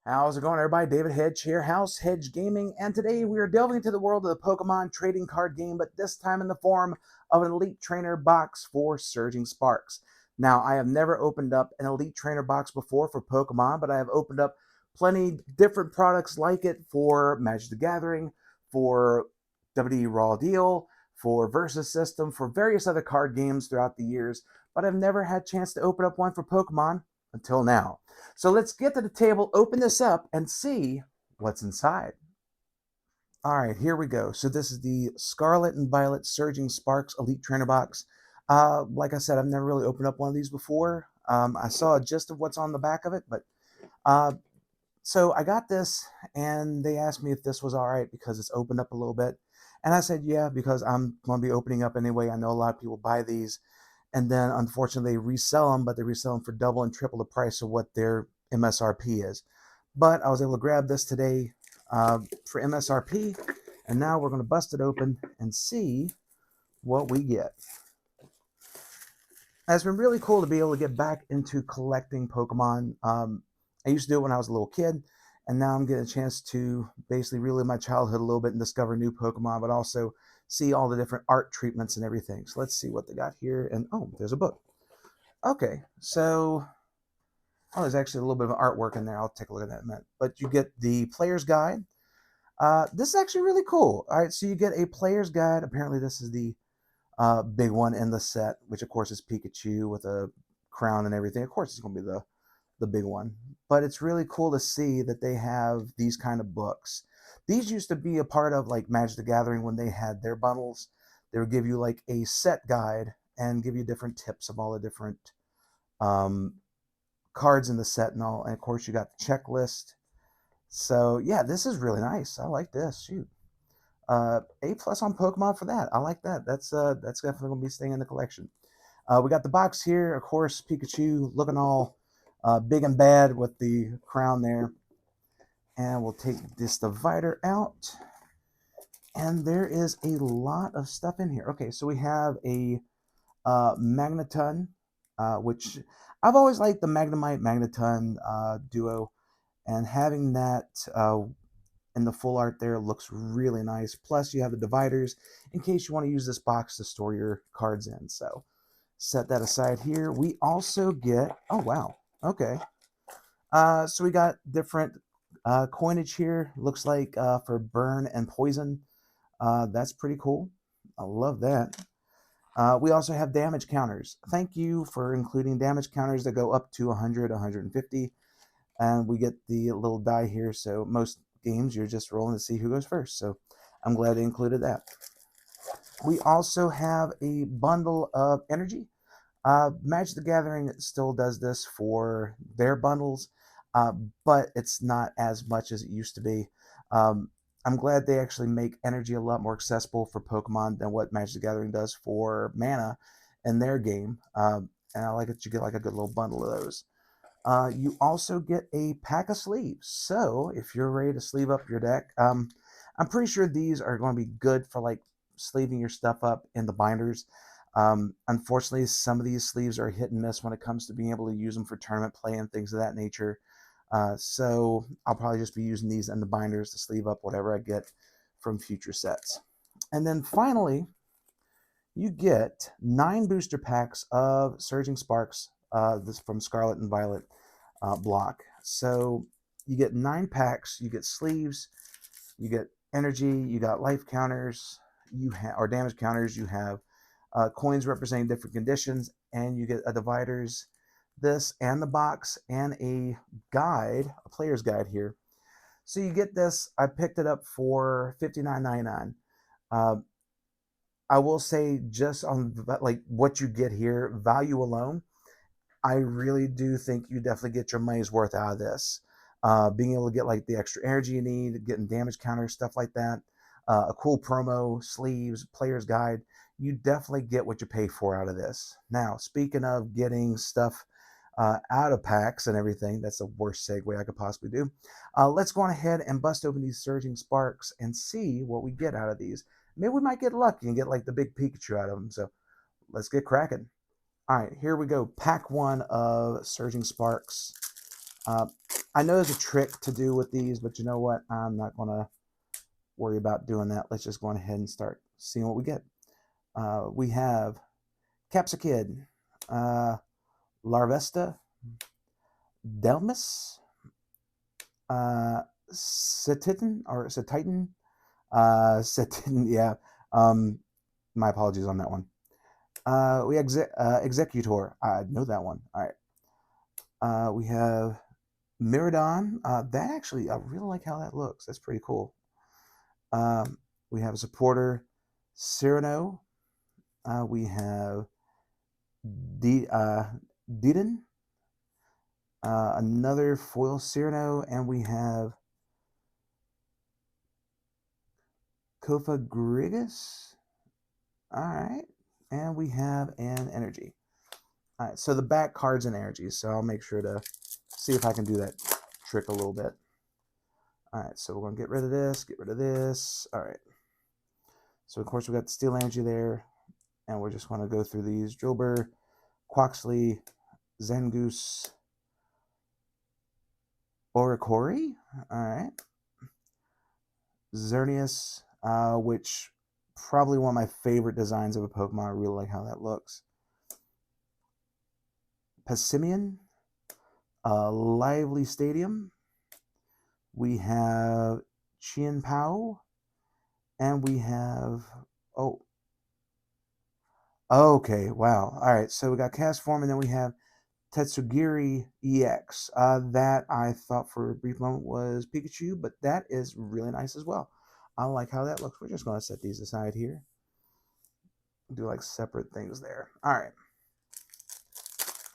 How's it going, everybody? David Hedge here, House Hedge Gaming, and today we are delving into the world of the Pokemon trading card game, but this time in the form of an Elite Trainer box for Surging Sparks. Now, I have never opened up an Elite Trainer box before for Pokemon, but I have opened up plenty different products like it for Magic the Gathering, for WWE Raw Deal, for Versus System, for various other card games throughout the years, but I've never had a chance to open up one for Pokemon until now. So let's get to the table, open this up, and see what's inside. All right, here we go. So this is the Scarlet and Violet Surging Sparks Elite Trainer Box. Like I said, I've never really opened up one of these before. I saw a gist of what's on the back of it, but uh, so I got this, and they asked me if this was all right because it's opened up a little bit. And I said, yeah, because I'm going to be opening up anyway. I know a lot of people buy these, and then unfortunately they resell them, but they resell them for double and triple the price of what their MSRP is. But I was able to grab this today for MSRP, and now we're going to bust it open and see what we get. It's been really cool to be able to get back into collecting Pokemon. I used to do it when I was a little kid, and now I'm getting a chance to basically relive my childhood a little bit and discover new Pokemon, but also see all the different art treatments and everything. So let's see what they got here. And oh, there's a book. Okay, so there's actually a little bit of artwork in there. I'll take a look at that in a minute. But you get the player's guide. This is actually really cool. All right, so you get a player's guide. Apparently, this is the big one in the set, which of course is Pikachu with a crown and everything. Of course, it's going to be the big one. But it's really cool to see that they have these kind of books. These used to be a part of like Magic the Gathering when they had their bundles. They would give you like a set guide and give you different tips of all the different um, cards in the set and all. And of course, you got the checklist. So yeah, this is really nice. I like this. Shoot. A plus on Pokemon for that. I like that. That's definitely gonna be staying in the collection. We got the box here, of course, Pikachu looking all big and bad with the crown there. And we'll take this divider out. And there is a lot of stuff in here. Okay, so we have a Magneton, which I've always liked the Magnemite Magneton duo, and having that in the full art there looks really nice. Plus, you have the dividers in case you want to use this box to store your cards in. So set that aside here. We also get, oh wow, okay. So we got different coinage here. Looks like for burn and poison. That's pretty cool. I love that. We also have damage counters. Thank you for including damage counters that go up to 100, 150. And we get the little die here. So most games, you're just rolling to see who goes first. So I'm glad they included that. We also have a bundle of energy. Magic the Gathering still does this for their bundles, but it's not as much as it used to be. I'm glad they actually make energy a lot more accessible for Pokemon than what Magic the Gathering does for mana in their game. And I like that you get like a good little bundle of those. You also get a pack of sleeves. So if you're ready to sleeve up your deck, I'm pretty sure these are going to be good for like sleeving your stuff up in the binders. Unfortunately, some of these sleeves are hit and miss when it comes to being able to use them for tournament play and things of that nature. So I'll probably just be using these in the binders to sleeve up whatever I get from future sets. And then finally, you get 9 booster packs of Surging Sparks, this from Scarlet and Violet block. So you get 9 packs, you get sleeves, you get energy, you got life counters, or damage counters, you have coins representing different conditions, and you get a dividers, this and the box, and a guide, a player's guide here. So you get this. I picked it up for $59.99. I will say, just on like what you get here, value alone, I really do think you definitely get your money's worth out of this. Being able to get like the extra energy you need, getting damage counters, stuff like that, a cool promo, sleeves, player's guide. You definitely get what you pay for out of this. Now, speaking of getting stuff out of packs and everything, that's the worst segue I could possibly do. Let's go on ahead and bust open these Surging Sparks and see what we get out of these. Maybe we might get lucky and get like the big Pikachu out of them. So let's get cracking. All right, here we go. Pack 1 of Surging Sparks. I know there's a trick to do with these, but you know what? I'm not going to worry about doing that. Let's just go ahead and start seeing what we get. We have Capsicid, Larvesta, Delmus, Cetitan, yeah. My apologies on that one. We have Executor. I know that one. All right. We have Miradon. That actually, I really like how that looks. That's pretty cool. We have a supporter, Cyrano. We have Didon. Another foil Cyrano, and we have Kofa Grigus. All right. And we have an energy. All right. So the back card's an energy. So I'll make sure to see if I can do that trick a little bit. All right. So we're going to get rid of this, get rid of this. All right. So, of course, we got the steel energy there. And we're just going to go through these. Drillbur, Quaxley, Zangoose, Oricori. All right. Xerneas, which probably one of my favorite designs of a Pokemon. I really like how that looks. Passimian, Lively Stadium. We have Chien Pao. And we have, okay, wow. All right, so we got Cast Form, and then we have Tetsugiri EX. That I thought for a brief moment was Pikachu, but that is really nice as well. I like how that looks. We're just going to set these aside here. Do like separate things there. All right.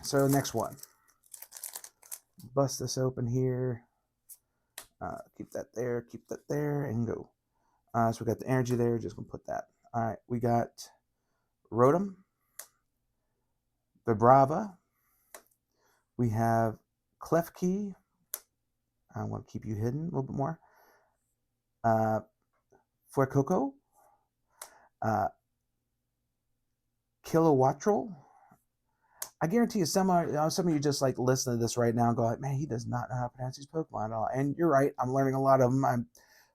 So next one. Bust this open here. Keep that there, and go. So we got the energy there. Just going to put that. All right. We got Rotom, Vibrava. We have Klefki. I want to keep you hidden a little bit more. Fuecoco. Kilowattrel. I guarantee you, some of you just like listen to this right now and go like, man, he does not know how to pronounce these Pokemon at all. And you're right. I'm learning a lot of them. I'm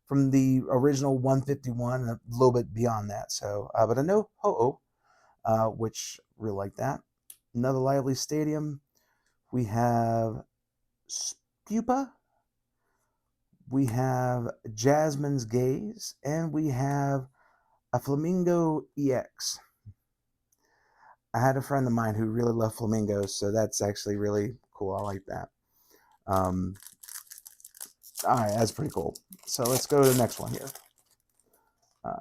from the original 151 and a little bit beyond that. So, but I know Ho-Oh, which really like that. Another Lively Stadium. We have Spupa. We have Jasmine's Gaze. And we have a Flamingo EX. I had a friend of mine who really loved flamingos, so that's actually really cool. I like that. All right, that's pretty cool. So let's go to the next one here.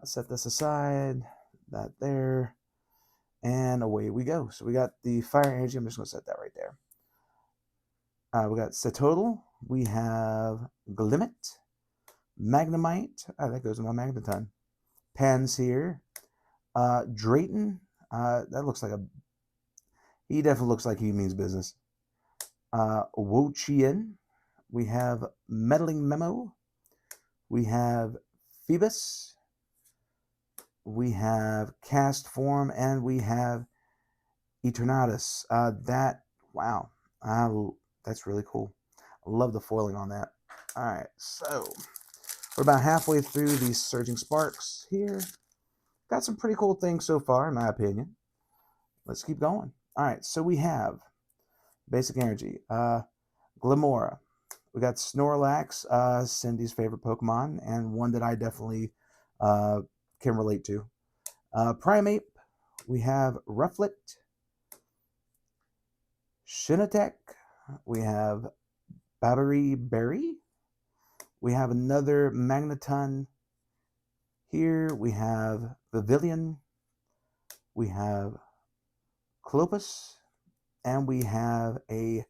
Set this aside, that there, and away we go. So we got the fire energy. I'm just going to set that right there. We got Cetotal. We have Glimmet, Magnemite. That goes in my Magneton. Panseer, Drayton. That looks like he definitely looks like he means business. Wo-Chien. We have Meddling Memo. We have Phoebus. We have Cast Form, and we have Eternatus. Wow. That's really cool. I love the foiling on that. All right, so we're about halfway through these Surging Sparks here. Got some pretty cool things so far, in my opinion. Let's keep going. All right, so we have Basic Energy, Glimora. We got Snorlax, Cindy's favorite Pokemon, and one that I definitely can relate to. Primeape, we have Rufflet, Shinatech, we have Babiri Berry, we have another Magneton here, we have Pavilion, we have Clopas, and we have a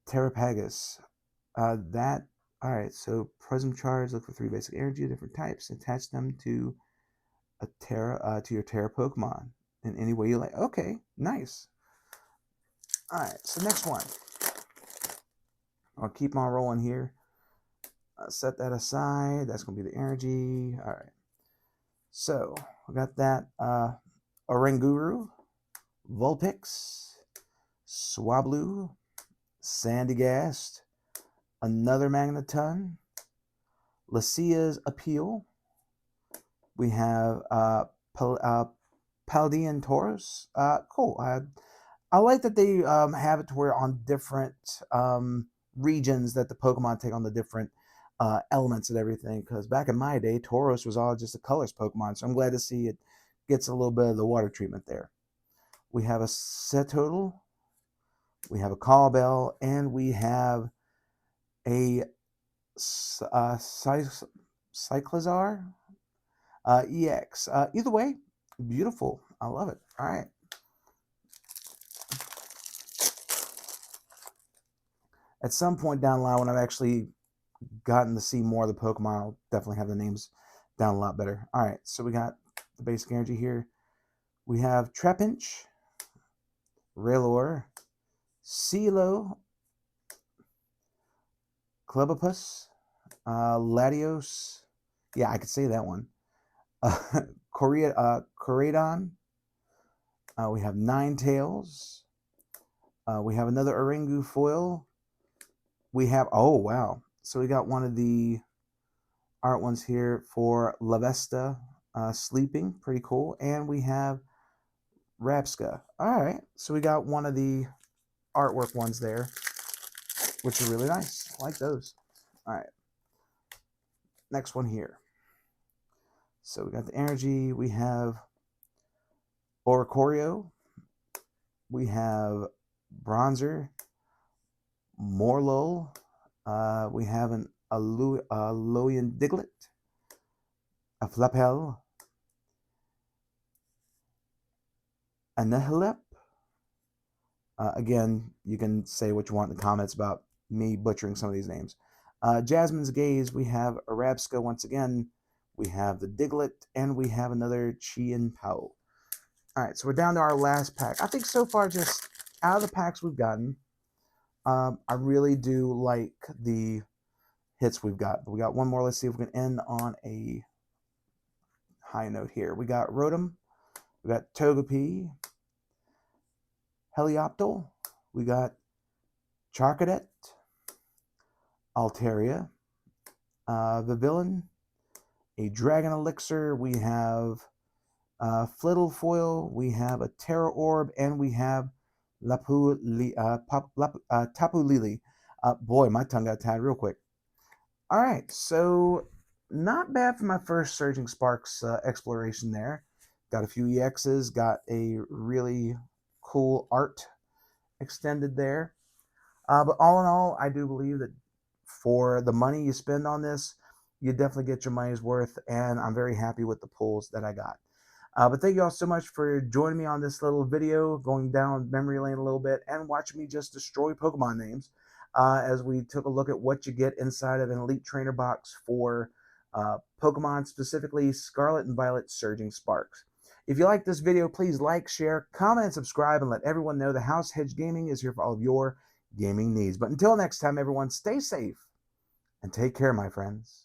Terrapagus. All right, so Prism Charge, look for 3 basic energy, different types, attach them to to your Terra Pokemon in any way you like. Okay, nice. All right, so next one. I'll keep on rolling here. Set that aside. That's going to be the energy. All right. So we got that Oranguru, Vulpix, Swablu, Sandygast, another Magneton, Lucia's Appeal. We have Paldean Taurus. Cool. I like that they have it to where on different regions that the Pokemon take on the different elements and everything. Because back in my day, Tauros was all just a colors Pokemon. So I'm glad to see it gets a little bit of the water treatment there. We have a Setoodle, we have a Callbell, and we have a Cyclizar EX. Either way, beautiful. I love it. All right. At some point down the line, when I've actually gotten to see more of the Pokemon, I'll definitely have the names down a lot better. All right, so we got the basic energy here. We have Trapinch, Railor, Silo, Clebopus, Latios. Yeah, I could say that one. Koraidon. We have Ninetales. We have another Orangu foil. We have, oh wow. So we got one of the art ones here for Lavesta sleeping. Pretty cool. And we have Rapska. All right. So we got one of the artwork ones there, which are really nice. I like those. All right. Next one here. So we got the energy. We have Oricorio. We have Bronzer. Morlul. We have an Alolan Diglett. A Flapel. A Nihilip. Again, you can say what you want in the comments about me butchering some of these names. Jasmine's Gaze, we have Arabska once again, we have the Diglett, and we have another Chien Pao. Alright, so we're down to our last pack. I think so far, just out of the packs we've gotten, I really do like the hits we've got. We got one more. Let's see if we can end on a high note here. We got Rotom, we got Togepi, Helioptile, we got Charcadet, Altaria, Vivillon, a Dragon Elixir, we have Flittle Foil, we have a Terra Orb, and we have Tapu Lili. Boy, my tongue got tied real quick. All right, so not bad for my first Surging Sparks exploration there. Got a few EXs, got a really cool art extended there. But all in all, I do believe that for the money you spend on this, you definitely get your money's worth, and I'm very happy with the pulls that I got. But thank you all so much for joining me on this little video, going down memory lane a little bit, and watching me just destroy Pokemon names as we took a look at what you get inside of an Elite Trainer box for Pokemon, specifically Scarlet and Violet Surging Sparks. If you like this video, please like, share, comment, and subscribe, and let everyone know the House Hedge Gaming is here for all of your gaming needs. But until next time, everyone, stay safe and take care, my friends.